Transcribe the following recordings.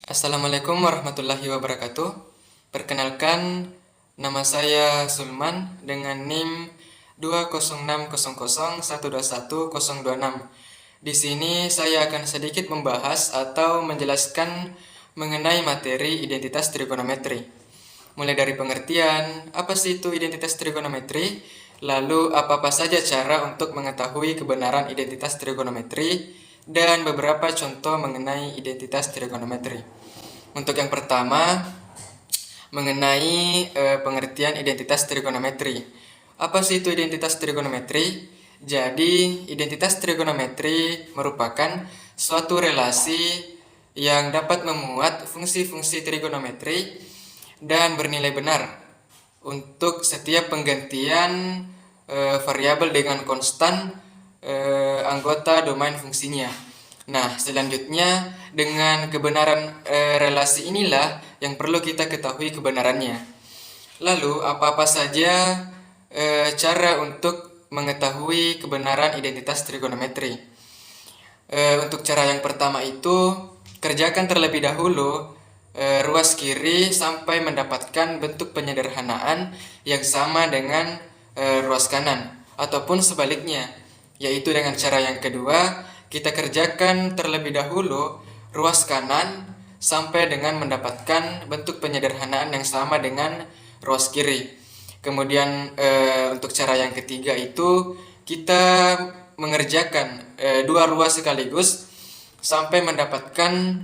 Assalamualaikum warahmatullahi wabarakatuh. Perkenalkan, nama saya Sulman dengan NIM 20600121026. Di sini saya akan sedikit membahas atau menjelaskan mengenai materi identitas trigonometri. Mulai dari pengertian, apa sih itu identitas trigonometri? Lalu apa-apa saja cara untuk mengetahui kebenaran identitas trigonometri dan beberapa contoh mengenai identitas trigonometri. Untuk yang pertama, mengenai pengertian identitas trigonometri. Apa sih itu identitas trigonometri? Jadi, identitas trigonometri merupakan suatu relasi yang dapat memuat fungsi-fungsi trigonometri dan bernilai benar untuk setiap penggantian variabel dengan konstan anggota domain fungsinya. Nah, selanjutnya dengan kebenaran relasi inilah yang perlu kita ketahui kebenarannya. Lalu, apa-apa saja cara untuk mengetahui kebenaran identitas trigonometri? Untuk cara yang pertama itu, kerjakan terlebih dahulu ruas kiri sampai mendapatkan bentuk penyederhanaan yang sama dengan ruas kanan, ataupun sebaliknya, yaitu dengan cara yang kedua, kita kerjakan terlebih dahulu ruas kanan sampai dengan mendapatkan bentuk penyederhanaan yang sama dengan ruas kiri. Kemudian untuk cara yang ketiga itu kita mengerjakan dua ruas sekaligus sampai mendapatkan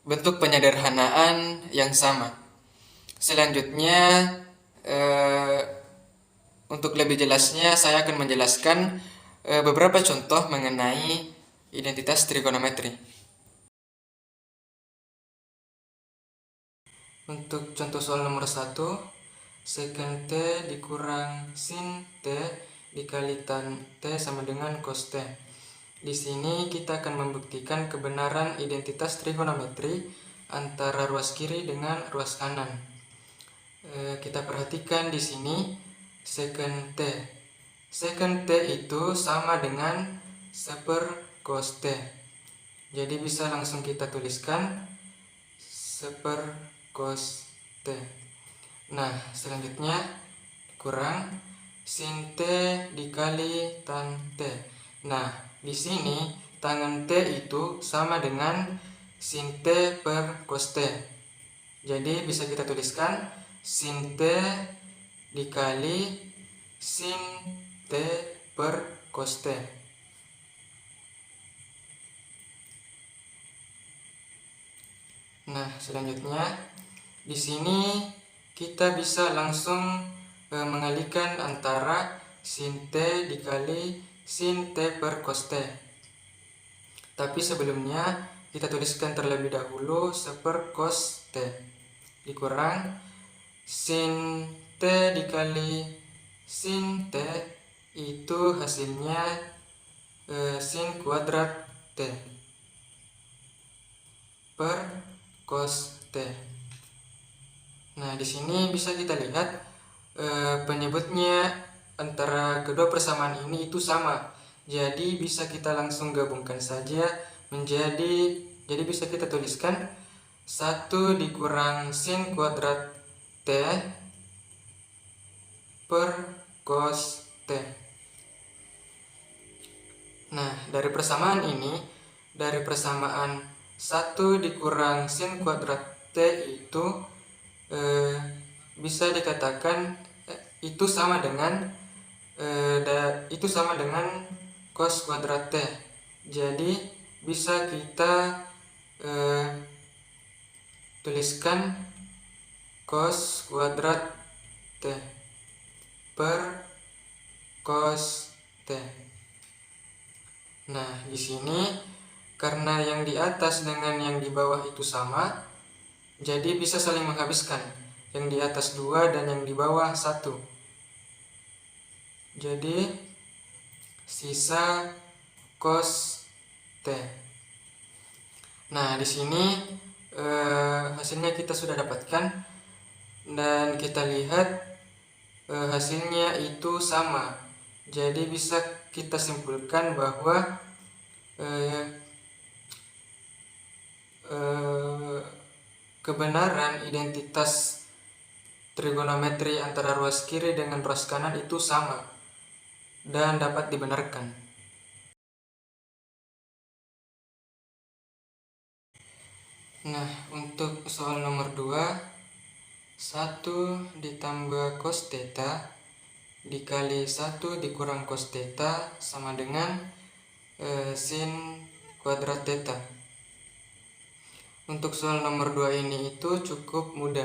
bentuk penyederhanaan yang sama. Selanjutnya untuk lebih jelasnya saya akan menjelaskan beberapa contoh mengenai identitas trigonometri. Untuk contoh soal nomor 1, secant T dikurang sin T dikali tan T sama dengan cos T. Di sini kita akan membuktikan kebenaran identitas trigonometri antara ruas kiri dengan ruas kanan. Kita perhatikan di sini secant T. Secant T itu sama dengan 1 cos T. Jadi bisa langsung kita tuliskan 1 cos T. Nah, selanjutnya kurang sin T dikali tan T. Nah, di sini tangen T itu sama dengan sin T per cos T. Jadi bisa kita tuliskan sin T dikali sin T per cos T. Nah, selanjutnya di sini kita bisa langsung mengalihkan antara sin T dikali sin T per cos T. Tapi sebelumnya kita tuliskan terlebih dahulu 1 cos T dikurang sin T dikali sin T itu hasilnya sin kuadrat T per cos T. Nah, di sini bisa kita lihat penyebutnya antara kedua persamaan ini itu sama. Jadi bisa kita langsung gabungkan saja jadi bisa kita tuliskan 1 dikurang sin kuadrat T per cos T. Nah, dari persamaan ini, dari persamaan 1 dikurang sin kuadrat T itu bisa dikatakan itu sama dengan cos kuadrat T. Jadi bisa kita tuliskan cos kuadrat T per cos T. Nah, di sini karena yang di atas dengan yang di bawah itu sama, jadi bisa saling menghabiskan. Yang di atas 2 dan yang di bawah 1. Jadi sisa cos T. Nah, di sini hasilnya kita sudah dapatkan dan kita lihat hasilnya itu sama. Jadi bisa kita simpulkan bahwa kebenaran identitas trigonometri antara ruas kiri dengan ruas kanan itu sama dan dapat dibenarkan. Nah, untuk soal nomor 2, 1 ditambah cos theta dikali 1 dikurang cos theta sama dengan sin kuadrat theta. Untuk soal nomor 2 ini itu cukup mudah.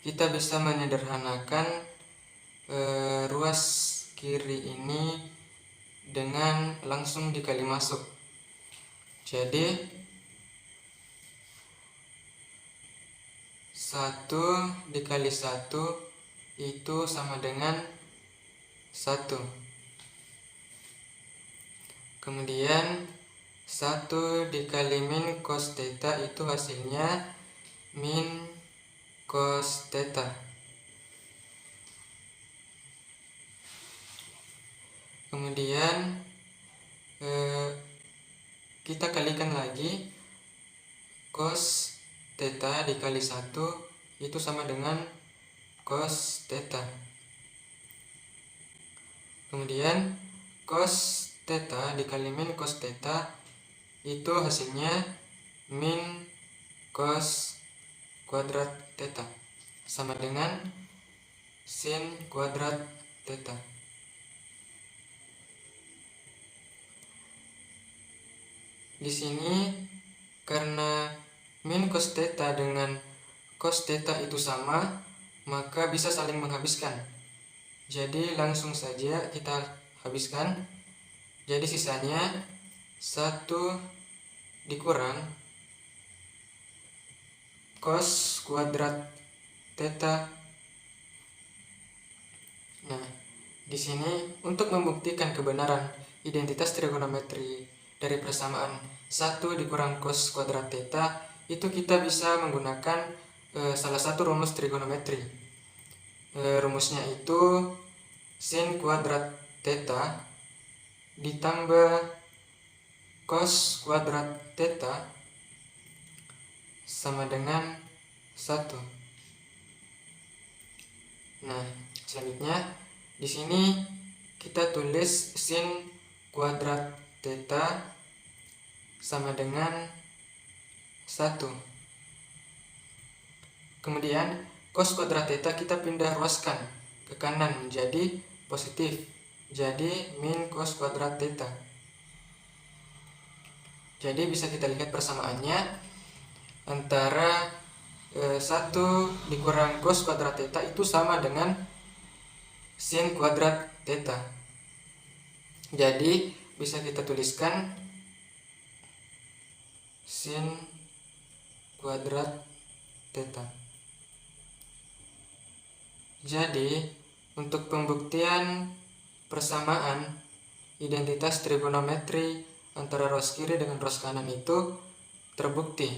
Kita bisa menyederhanakan ruas kiri ini dengan langsung dikali masuk. Jadi 1 dikali 1 itu sama dengan 1. Kemudian 1 dikali min cos theta itu hasilnya min cos theta. Kemudian kita kalikan lagi, cos theta dikali 1 itu sama dengan cos theta. Kemudian cos theta dikali min cos theta itu hasilnya min cos kuadrat theta sama dengan sin kuadrat theta. Di sini karena min cos theta dengan cos theta itu sama, maka bisa saling menghabiskan. Jadi langsung saja kita habiskan. Jadi sisanya 1 dikurang cos kuadrat theta. Nah, di sini untuk membuktikan kebenaran identitas trigonometri dari persamaan 1 dikurang cos kuadrat theta, itu kita bisa menggunakan salah satu rumus trigonometri. Rumusnya itu sin kuadrat theta ditambah cos kuadrat theta sama dengan 1. Nah, selanjutnya di sini kita tulis sin kuadrat theta sama dengan 1. Kemudian cos kuadrat theta kita pindah ruaskan ke kanan menjadi positif. Jadi min cos kuadrat theta. Jadi bisa kita lihat persamaannya antara 1 dikurang cos kuadrat theta itu sama dengan sin kuadrat theta. Jadi bisa kita tuliskan sin kuadrat theta. Jadi untuk pembuktian persamaan identitas trigonometri antara ruas kiri dengan ruas kanan itu terbukti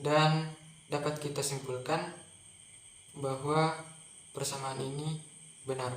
dan dapat kita simpulkan bahwa persamaan ini benar.